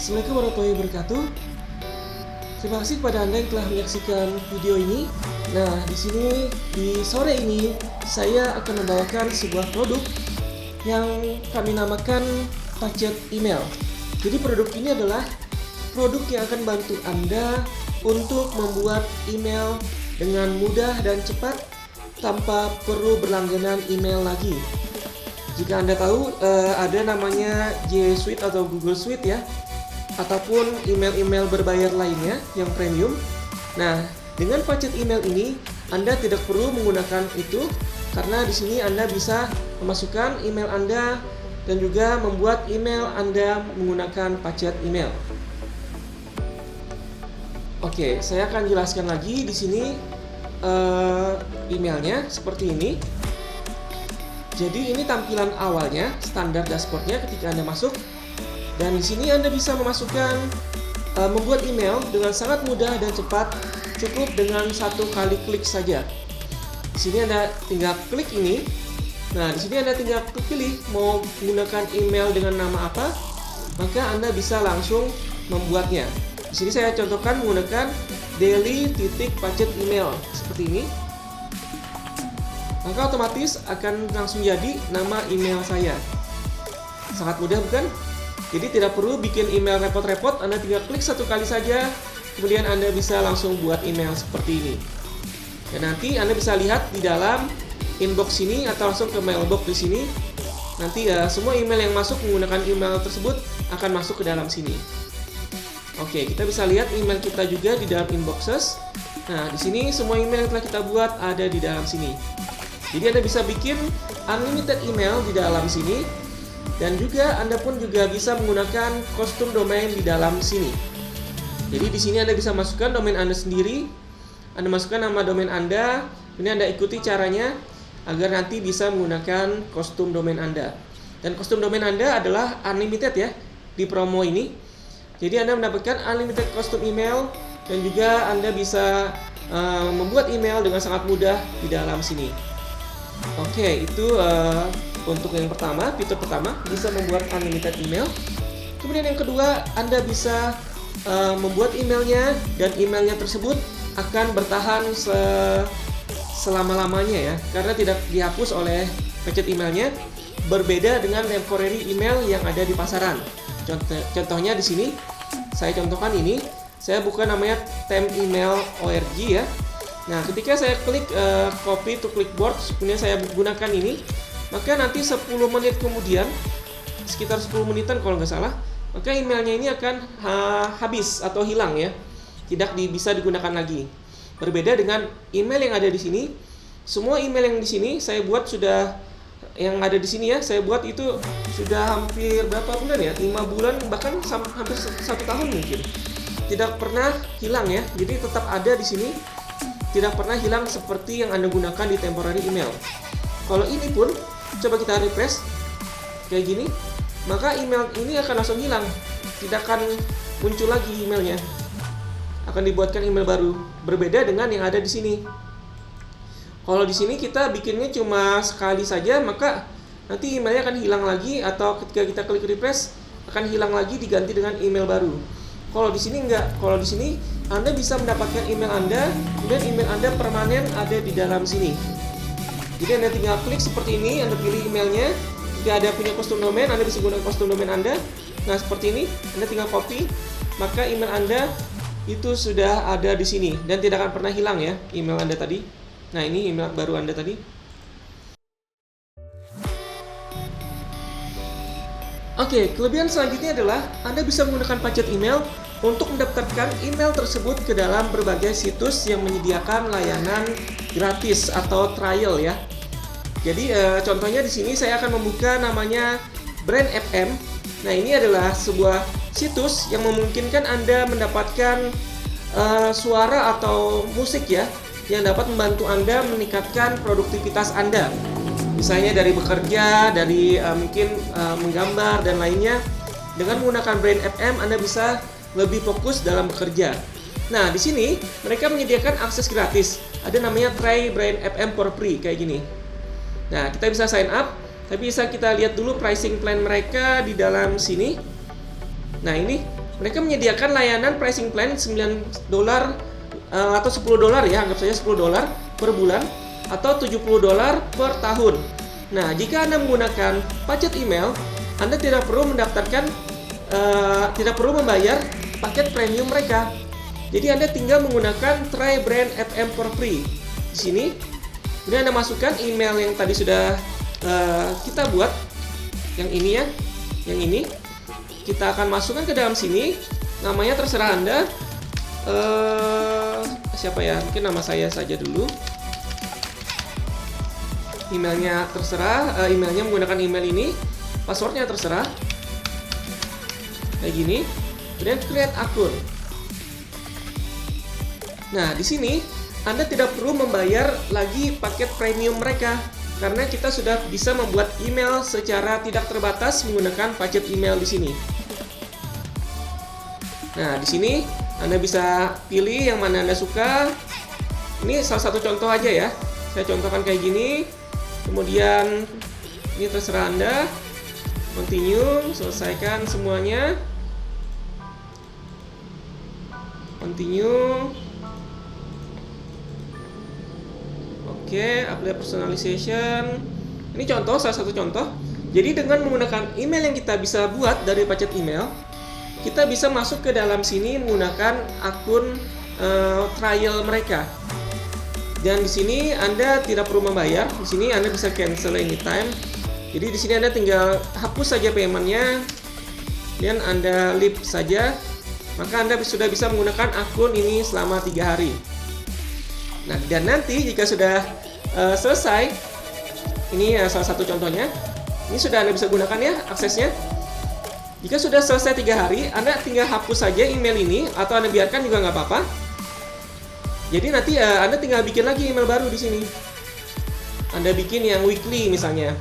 Assalamualaikum warahmatullahi wabarakatuh. Terima kasih kepada Anda yang telah menyaksikan video ini. Nah, di sini di sore ini saya akan membawakan sebuah produk yang kami namakan Pacet Email. Jadi produk ini adalah produk yang akan bantu Anda untuk membuat email dengan mudah dan cepat tanpa perlu berlangganan email lagi. Jika Anda tahu ada namanya G Suite atau Google Suite ya, ataupun email-email berbayar lainnya yang premium. Nah, dengan Pacet Email ini Anda tidak perlu menggunakan itu karena di sini Anda bisa memasukkan email Anda dan juga membuat email Anda menggunakan Pacet Email. Oke, saya akan jelaskan lagi di sini emailnya seperti ini. Jadi ini tampilan awalnya, standar dashboardnya ketika Anda masuk. Dan di sini Anda bisa memasukkan, membuat email dengan sangat mudah dan cepat, cukup dengan satu kali klik saja. Di sini Anda tinggal klik ini. Nah, di sini Anda tinggal pilih mau menggunakan email dengan nama apa, maka Anda bisa langsung membuatnya. Di sini saya contohkan menggunakan daily.pacet email seperti ini. Maka otomatis akan langsung jadi nama email saya. Sangat mudah bukan? Jadi tidak perlu bikin email repot-repot, Anda tinggal klik satu kali saja, kemudian Anda bisa langsung buat email seperti ini. Dan nanti Anda bisa lihat di dalam inbox sini atau langsung ke mailbox di sini. Nanti semua email yang masuk menggunakan email tersebut akan masuk ke dalam sini. Oke, kita bisa lihat email kita juga di dalam inboxes. Nah, di sini semua email yang telah kita buat ada di dalam sini. Jadi Anda bisa bikin unlimited email di dalam sini, dan juga Anda pun juga bisa menggunakan custom domain di dalam sini. Jadi di sini Anda bisa masukkan domain Anda sendiri. Anda masukkan nama domain Anda. Ini Anda ikuti caranya agar nanti bisa menggunakan custom domain Anda. Dan custom domain Anda adalah unlimited ya di promo ini. Jadi Anda mendapatkan unlimited custom email dan juga Anda bisa membuat email dengan sangat mudah di dalam sini. Oke, itu untuk yang pertama, fitur pertama bisa membuat unlimited email. Kemudian yang kedua, Anda bisa membuat emailnya dan emailnya tersebut akan bertahan selama-lamanya ya, karena tidak dihapus oleh Pacet emailnya. Berbeda dengan temporary email yang ada di pasaran. Contohnya di sini, saya contohkan ini. Saya buka namanya temp email org ya. Nah, ketika saya klik copy to clipboard, kemudian saya gunakan ini, maka nanti 10 menit kemudian, sekitar 10 menitan kalau nggak salah, maka emailnya ini akan habis atau hilang ya, tidak bisa digunakan lagi. Berbeda dengan email yang ada di sini, semua email yang di sini saya buat sudah, yang ada di sini ya, saya buat itu sudah hampir berapa bulan ya, 5 bulan bahkan hampir 1 tahun mungkin, tidak pernah hilang ya. Jadi tetap ada di sini, tidak pernah hilang seperti yang Anda gunakan di temporary email. Kalau ini pun, coba kita refresh kayak gini, maka email ini akan langsung hilang, tidak akan muncul lagi emailnya, akan dibuatkan email baru. Berbeda dengan yang ada di sini. Kalau di sini kita bikinnya cuma sekali saja, maka nanti emailnya akan hilang lagi, atau ketika kita klik refresh akan hilang lagi diganti dengan email baru. Kalau di sini enggak. Kalau di sini Anda bisa mendapatkan email Anda, dan email Anda permanen ada di dalam sini. Jadi Anda tinggal klik seperti ini, Anda pilih emailnya. Jika ada punya custom domain, Anda bisa gunakan custom domain Anda. Nah, seperti ini, Anda tinggal copy, maka email Anda itu sudah ada di sini dan tidak akan pernah hilang ya email Anda tadi. Nah, ini email baru Anda tadi. Oke, kelebihan selanjutnya adalah Anda bisa menggunakan Pacet Email untuk mendaftarkan email tersebut ke dalam berbagai situs yang menyediakan layanan gratis atau trial ya. Jadi contohnya di sini saya akan membuka namanya Brand FM. Nah, ini adalah sebuah situs yang memungkinkan Anda mendapatkan suara atau musik ya, yang dapat membantu Anda meningkatkan produktivitas Anda. Misalnya dari bekerja, dari mungkin menggambar dan lainnya. Dengan menggunakan Brand FM, Anda bisa lebih fokus dalam bekerja. Nah, di sini mereka menyediakan akses gratis. Ada namanya Try Brand FM for free kayak gini. Nah, kita bisa sign up, tapi bisa kita lihat dulu pricing plan mereka di dalam sini. Nah, ini Mereka menyediakan layanan pricing plan $9 atau $10 ya, anggap saja $10 per bulan atau $70 per tahun. Nah, jika Anda menggunakan paket email, Anda tidak perlu membayar paket premium mereka. Jadi Anda tinggal menggunakan Try Brand FM for free. Di sini, kemudian Anda masukkan email yang tadi sudah kita buat, yang ini ya, yang ini. Kita akan masukkan ke dalam sini. Namanya terserah Anda. Siapa ya? Mungkin nama saya saja dulu. Emailnya terserah. Emailnya menggunakan email ini. Passwordnya terserah. Kayak gini. Kemudian create akun. Nah, di sini Anda tidak perlu membayar lagi paket premium mereka, karena kita sudah bisa membuat email secara tidak terbatas menggunakan paket email di sini. Nah, di sini Anda bisa pilih yang mana Anda suka. Ini salah satu contoh aja ya. Saya contohkan kayak gini. Kemudian ini terserah Anda. Continue, selesaikan semuanya. Continue. Oke, apply personalization. Ini contoh, salah satu contoh. Jadi dengan menggunakan email yang kita bisa buat dari paket email, kita bisa masuk ke dalam sini menggunakan akun trial mereka. Dan di sini Anda tidak perlu membayar. Di sini Anda bisa cancel anytime. Jadi di sini Anda tinggal hapus saja paymentnya, dan Anda leave saja. Maka Anda sudah bisa menggunakan akun ini selama 3 hari. Nah, dan nanti jika sudah selesai, ini salah satu contohnya. Ini sudah Anda bisa gunakan ya aksesnya. Jika sudah selesai 3 hari, Anda tinggal hapus saja email ini, atau Anda biarkan juga nggak apa-apa. Jadi nanti Anda tinggal bikin lagi email baru di sini. Anda bikin yang weekly misalnya.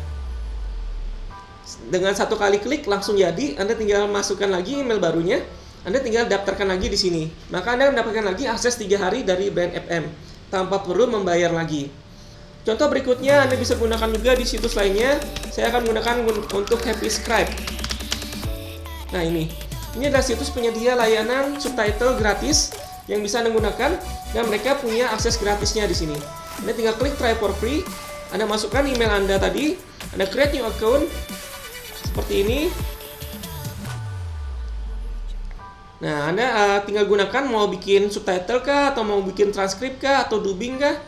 Dengan satu kali klik langsung jadi. Anda tinggal masukkan lagi email barunya. Anda tinggal daftarkan lagi di sini. Maka Anda mendapatkan lagi akses 3 hari dari Brand FM tanpa perlu membayar lagi. Contoh berikutnya Anda bisa gunakan juga di situs lainnya. Saya akan menggunakan untuk HappyScribe. Nah, ini adalah situs penyedia layanan subtitle gratis yang bisa Anda gunakan, dan mereka punya akses gratisnya di sini. Anda tinggal klik try for free. Anda masukkan email Anda tadi. Anda create new account seperti ini. Nah, Anda tinggal gunakan mau bikin subtitle kah, atau mau bikin transkrip kah, atau dubbing kah,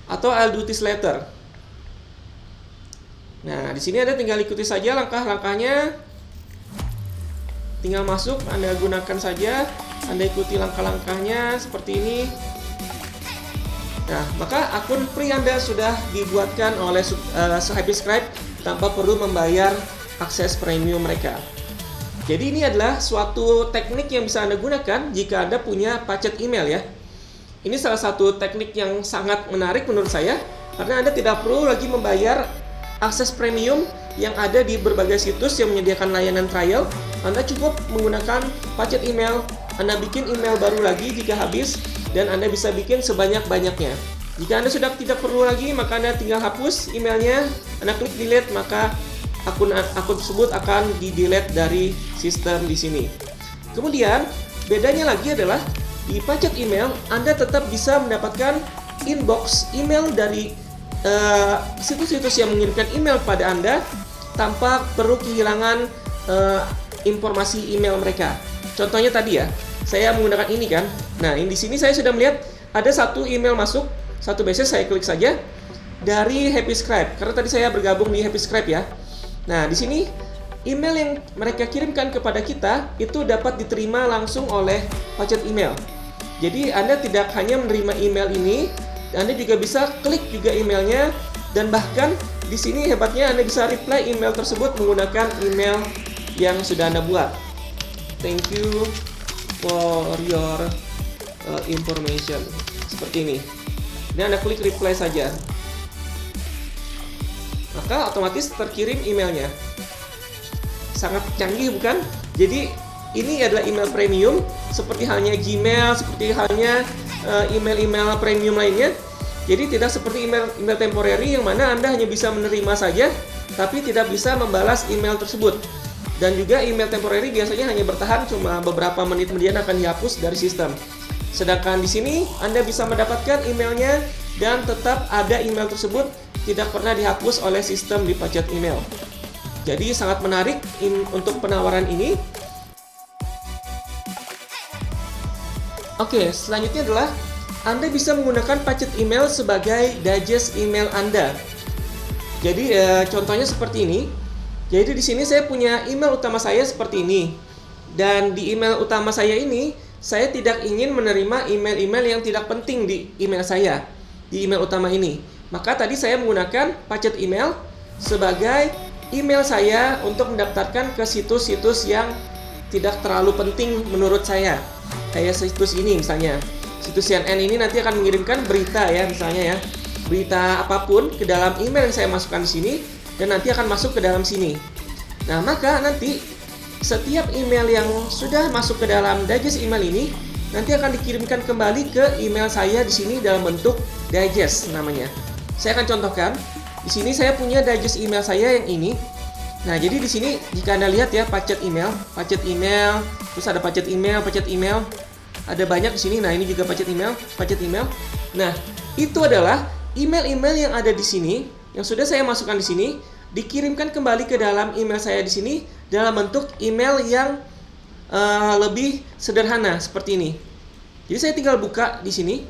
atau Audacity Letter. Nah, di sini Anda tinggal ikuti saja langkah-langkahnya. Tinggal masuk, Anda gunakan saja, Anda ikuti langkah-langkahnya seperti ini. Nah, maka akun free Anda sudah dibuatkan oleh HappyScribe tanpa perlu membayar akses premium mereka. Jadi ini adalah suatu teknik yang bisa Anda gunakan jika Anda punya paket email ya. Ini salah satu teknik yang sangat menarik menurut saya, karena Anda tidak perlu lagi membayar akses premium yang ada di berbagai situs yang menyediakan layanan trial. Anda cukup menggunakan paket email, Anda bikin email baru lagi jika habis, dan Anda bisa bikin sebanyak-banyaknya. Jika Anda sudah tidak perlu lagi, maka Anda tinggal hapus emailnya, Anda klik delete, maka akun tersebut akan di-delete dari sistem di sini. Kemudian, bedanya lagi adalah di paket email Anda tetap bisa mendapatkan inbox email dari situs-situs yang mengirimkan email pada Anda tanpa perlu kehilangan informasi email mereka. Contohnya tadi ya, saya menggunakan ini kan. Nah, di sini saya sudah melihat ada satu email masuk, satu message, saya klik saja dari HappyScribe karena tadi saya bergabung di HappyScribe ya. Nah, di sini email yang mereka kirimkan kepada kita itu dapat diterima langsung oleh paket email. Jadi Anda tidak hanya menerima email ini, Anda juga bisa klik juga emailnya, dan bahkan di sini hebatnya Anda bisa reply email tersebut menggunakan email yang sudah Anda buat. Thank you for your information. Seperti ini. Dan Anda klik reply saja. Maka otomatis terkirim emailnya. Sangat canggih bukan? Jadi ini adalah email premium seperti halnya Gmail, seperti halnya email-email premium lainnya. Jadi tidak seperti email temporary yang mana Anda hanya bisa menerima saja tapi tidak bisa membalas email tersebut. Dan juga email temporary biasanya hanya bertahan cuma beberapa menit kemudian akan dihapus dari sistem. Sedangkan di sini Anda bisa mendapatkan emailnya dan tetap ada email tersebut tidak pernah dihapus oleh sistem di Packet Email. Jadi sangat menarik untuk penawaran ini. Oke, selanjutnya adalah Anda bisa menggunakan Packet Email sebagai digest email Anda. Jadi contohnya seperti ini. Jadi di sini saya punya email utama saya seperti ini. Dan di email utama saya ini, saya tidak ingin menerima email-email yang tidak penting di email saya, di email utama ini. Maka tadi saya menggunakan Packet Email sebagai email saya untuk mendaftarkan ke situs-situs yang tidak terlalu penting menurut saya. Kayak situs ini misalnya. Situs CNN ini nanti akan mengirimkan berita ya misalnya ya. Berita apapun ke dalam email yang saya masukkan di sini. Dan nanti akan masuk ke dalam sini. Nah, maka nanti setiap email yang sudah masuk ke dalam digest email ini nanti akan dikirimkan kembali ke email saya di sini dalam bentuk digest namanya. Saya akan contohkan. Di sini saya punya digest email saya yang ini. Nah, jadi di sini jika Anda lihat ya Packet Email, terus ada Packet Email, ada banyak di sini. Nah, ini juga Packet Email. Nah, itu adalah email-email yang ada di sini yang sudah saya masukkan di sini dikirimkan kembali ke dalam email saya di sini dalam bentuk email yang lebih sederhana seperti ini. Jadi saya tinggal buka di sini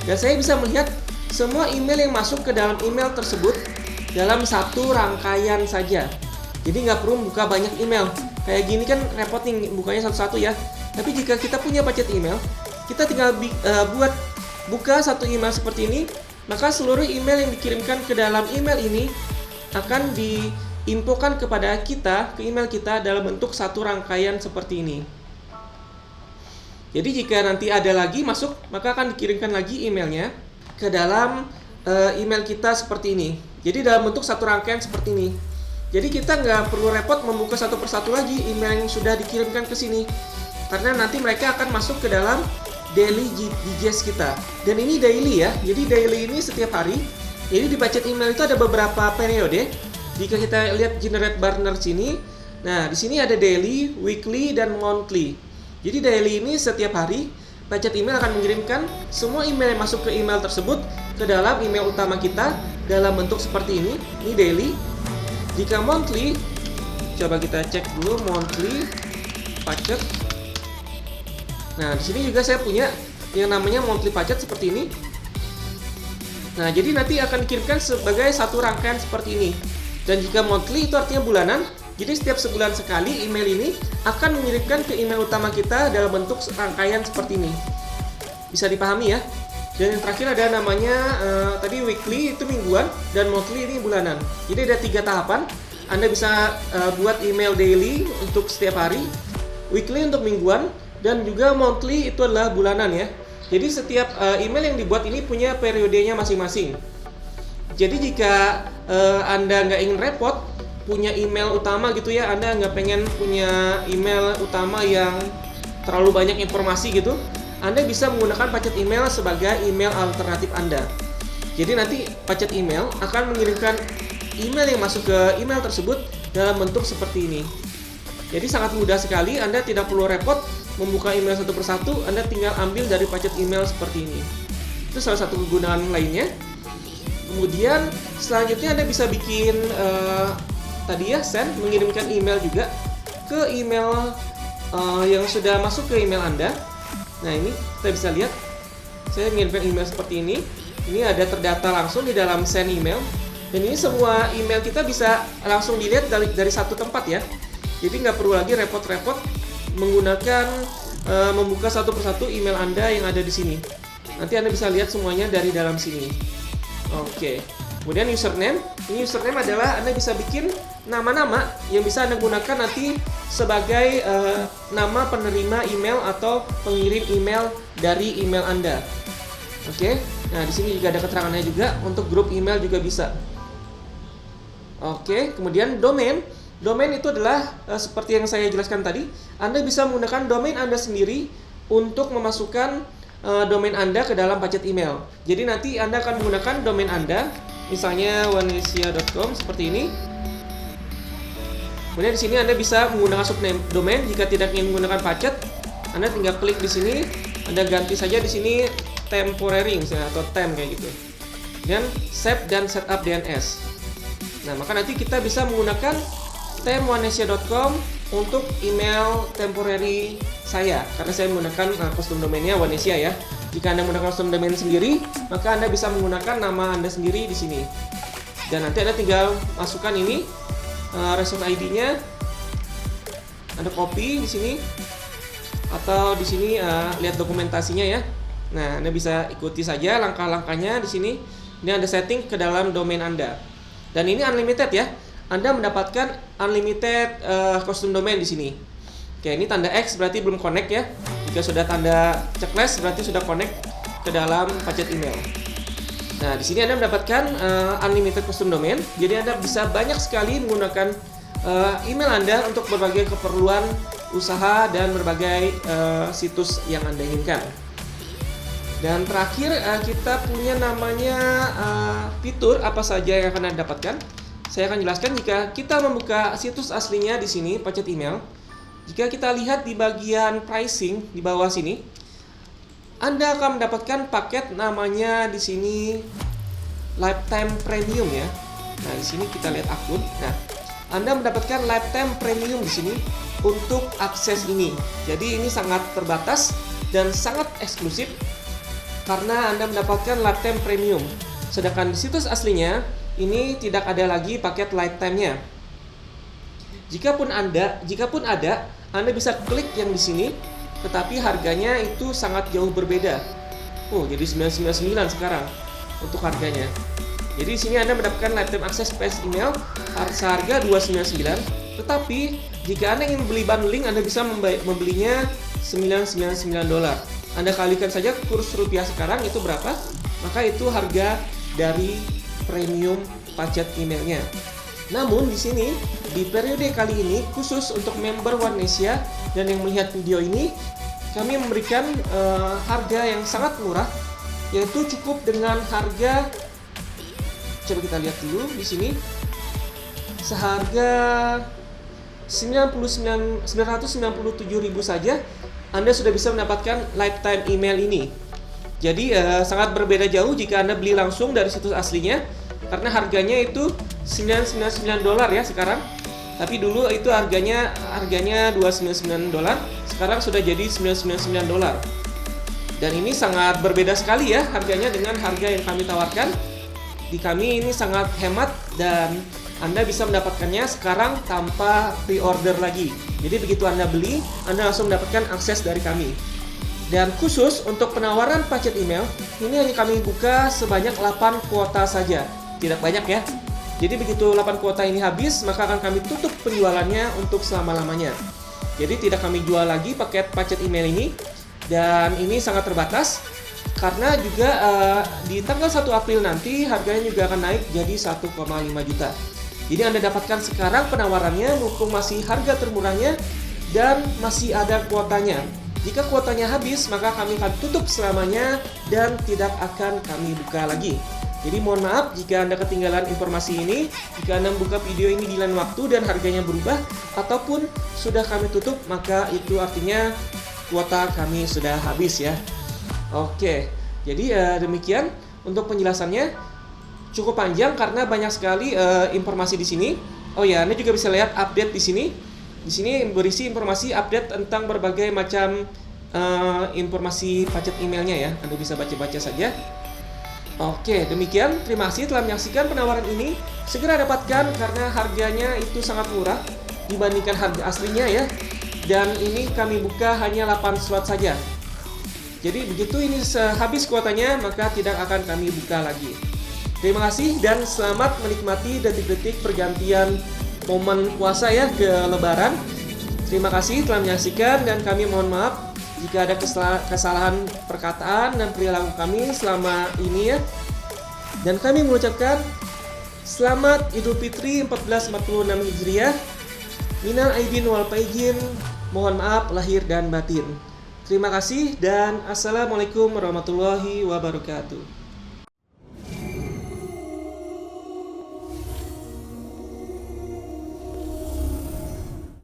dan saya bisa melihat semua email yang masuk ke dalam email tersebut dalam satu rangkaian saja. Jadi nggak perlu buka banyak email. Kayak gini kan repot nih bukanya satu-satu ya. Tapi jika kita punya Packet Email, kita tinggal buka satu email seperti ini. Maka seluruh email yang dikirimkan ke dalam email ini akan diinfokan kepada kita, ke email kita dalam bentuk satu rangkaian seperti ini. Jadi jika nanti ada lagi masuk, maka akan dikirimkan lagi emailnya ke dalam email kita seperti ini. Jadi dalam bentuk satu rangkaian seperti ini. Jadi kita nggak perlu repot membuka satu persatu lagi email yang sudah dikirimkan ke sini. Karena nanti mereka akan masuk ke dalam daily digest kita. Dan ini daily ya. Jadi daily ini setiap hari. Jadi di Packet Email itu ada beberapa periode. Jika kita lihat generate burner sini, nah di sini ada daily, weekly, dan monthly. Jadi daily ini setiap hari Packet Email akan mengirimkan semua email yang masuk ke email tersebut ke dalam email utama kita dalam bentuk seperti ini. Ini daily. Jika monthly, coba kita cek dulu monthly Packet. Nah, di sini juga saya punya yang namanya monthly Packet seperti ini. Nah, jadi nanti akan dikirimkan sebagai satu rangkaian seperti ini. Dan jika monthly itu artinya bulanan, jadi setiap sebulan sekali email ini akan mengirimkan ke email utama kita dalam bentuk rangkaian seperti ini. Bisa dipahami ya? Dan yang terakhir ada namanya tadi weekly itu mingguan dan monthly ini bulanan. Jadi ada 3 tahapan. Anda bisa buat email daily untuk setiap hari, weekly untuk mingguan, dan juga monthly itu adalah bulanan ya. Jadi setiap email yang dibuat ini punya periodenya masing-masing. Jadi jika Anda nggak ingin repot punya email utama gitu ya, Anda nggak pengen punya email utama yang terlalu banyak informasi gitu, Anda bisa menggunakan Packet Email sebagai email alternatif Anda. Jadi nanti Packet Email akan mengirimkan email yang masuk ke email tersebut dalam bentuk seperti ini. Jadi sangat mudah sekali, Anda tidak perlu repot membuka email satu persatu, Anda tinggal ambil dari Packet Email seperti ini. Itu salah satu kegunaan lainnya. Kemudian selanjutnya Anda bisa bikin tadi ya send, mengirimkan email juga ke email yang sudah masuk ke email Anda. Nah ini kita bisa lihat, saya mengirimkan email seperti ini. Ini ada terdata langsung di dalam send email. Dan ini semua email kita bisa langsung dilihat dari satu tempat ya. Jadi nggak perlu lagi repot-repot menggunakan membuka satu persatu email Anda yang ada di sini. Nanti Anda bisa lihat semuanya dari dalam sini. Oke. Kemudian username. Ini username adalah Anda bisa bikin nama-nama yang bisa Anda gunakan nanti sebagai nama penerima email atau pengirim email dari email Anda. Oke. Nah, di sini juga ada keterangannya juga, untuk grup email juga bisa. Oke, kemudian domain. Domain itu adalah seperti yang saya jelaskan tadi, Anda bisa menggunakan domain Anda sendiri untuk memasukkan domain Anda ke dalam Packet Email. Jadi nanti Anda akan menggunakan domain Anda, misalnya onenesia.com seperti ini. Kemudian di sini Anda bisa menggunakan subdomain. Jika tidak ingin menggunakan pacet, Anda tinggal klik di sini, Anda ganti saja di sini temporary misalnya atau temp kayak gitu. Dan save dan setup DNS. Nah, maka nanti kita bisa menggunakan temp1asia.com untuk email temporary saya, karena saya menggunakan custom domainnya One Asia ya. Jika Anda menggunakan custom domain sendiri, maka Anda bisa menggunakan nama Anda sendiri di sini. Dan nanti Anda tinggal masukkan ini resource ID-nya, Anda copy di sini, atau di sini lihat dokumentasinya ya. Nah, Anda bisa ikuti saja langkah-langkahnya di sini. Ini Anda setting ke dalam domain Anda. Dan ini unlimited ya. Anda mendapatkan unlimited custom domain di sini. Oke, ini tanda X berarti belum connect ya. Jika sudah tanda checklist berarti sudah connect ke dalam pacet email. Nah, di sini Anda mendapatkan unlimited custom domain. Jadi Anda bisa banyak sekali menggunakan email Anda untuk berbagai keperluan usaha dan berbagai situs yang Anda inginkan. Dan terakhir kita punya namanya fitur apa saja yang akan Anda dapatkan. Saya akan jelaskan jika kita membuka situs aslinya di sini pacet email. Jika kita lihat di bagian pricing di bawah sini, Anda akan mendapatkan paket namanya di sini Lifetime Premium ya. Nah, di sini kita lihat akun. Nah, Anda mendapatkan Lifetime Premium di sini untuk akses ini. Jadi ini sangat terbatas dan sangat eksklusif karena Anda mendapatkan Lifetime Premium. Sedangkan di situs aslinya ini tidak ada lagi paket lifetime-nya. Jikapun ada, Anda bisa klik yang di sini, tetapi harganya itu sangat jauh berbeda. Oh, jadi 999 sekarang untuk harganya. Jadi di sini Anda mendapatkan lifetime access space email seharga 299, tetapi jika Anda ingin beli bundling, Anda bisa membelinya $999. Anda kalikan saja kurs rupiah sekarang itu berapa, maka itu harga dari premium pacet emailnya. Namun di sini di periode kali ini khusus untuk member One Asia dan yang melihat video ini, kami memberikan harga yang sangat murah, yaitu cukup dengan harga, coba kita lihat dulu di sini, seharga 997.000 saja Anda sudah bisa mendapatkan lifetime email ini. Jadi sangat berbeda jauh jika Anda beli langsung dari situs aslinya, karena harganya itu $999 ya sekarang. Tapi dulu itu harganya $299, sekarang sudah jadi $999. Dan ini sangat berbeda sekali ya harganya dengan harga yang kami tawarkan. Di kami ini sangat hemat dan Anda bisa mendapatkannya sekarang tanpa pre-order lagi. Jadi begitu Anda beli, Anda langsung mendapatkan akses dari kami. Dan khusus untuk penawaran pacet email, ini hanya kami buka sebanyak 8 kuota saja. Tidak banyak ya. Jadi begitu 8 kuota ini habis, maka akan kami tutup penjualannya untuk selama-lamanya. Jadi tidak kami jual lagi paket pacet email ini. Dan ini sangat terbatas, karena juga di tanggal 1 April nanti harganya juga akan naik jadi 1,5 juta. Jadi Anda dapatkan sekarang penawarannya mumpung masih harga termurahnya dan masih ada kuotanya. Jika kuotanya habis, maka kami akan tutup selamanya dan tidak akan kami buka lagi. Jadi mohon maaf jika Anda ketinggalan informasi ini, jika Anda membuka video ini di lain waktu dan harganya berubah, ataupun sudah kami tutup, maka itu artinya kuota kami sudah habis ya. Oke, jadi demikian untuk penjelasannya. Cukup panjang karena banyak sekali informasi di sini. Oh ya, Anda juga bisa lihat update di sini. Di sini berisi informasi update tentang berbagai macam informasi pacet emailnya ya. Anda bisa baca-baca saja. Oke, demikian. Terima kasih telah menyaksikan penawaran ini. Segera dapatkan karena harganya itu sangat murah dibandingkan harga aslinya ya. Dan ini kami buka hanya 8 slot saja. Jadi begitu ini habis kuotanya, maka tidak akan kami buka lagi. Terima kasih dan selamat menikmati detik-detik pergantian momen puasa ya ke Lebaran. Terima kasih telah menyaksikan dan kami mohon maaf jika ada kesalahan perkataan dan perilaku kami selama ini ya. Dan kami mengucapkan selamat Idul Fitri 1446 Hijriah. Minal aidin wal faizin. Mohon maaf lahir dan batin. Terima kasih dan assalamualaikum warahmatullahi wabarakatuh.